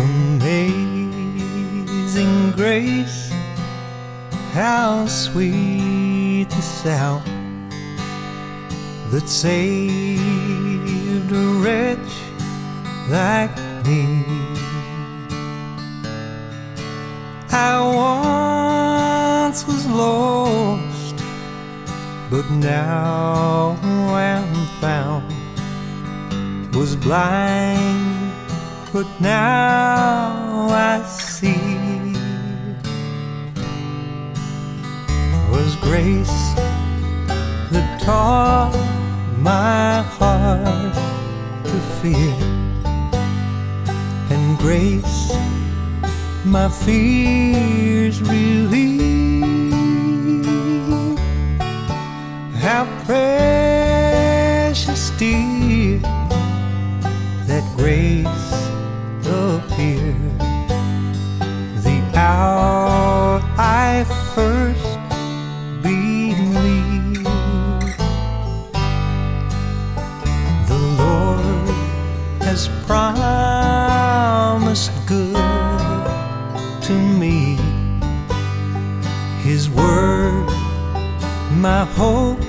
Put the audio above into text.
Amazing grace, how sweet the sound that saved a wretch like me. I once was lost, but now am found. Was blind, but now I see. Was grace that taught my heart to fear, and grace my fears relieve. How precious dear that grace appeared the hour I first believed. The Lord has promised good to me, His word my hope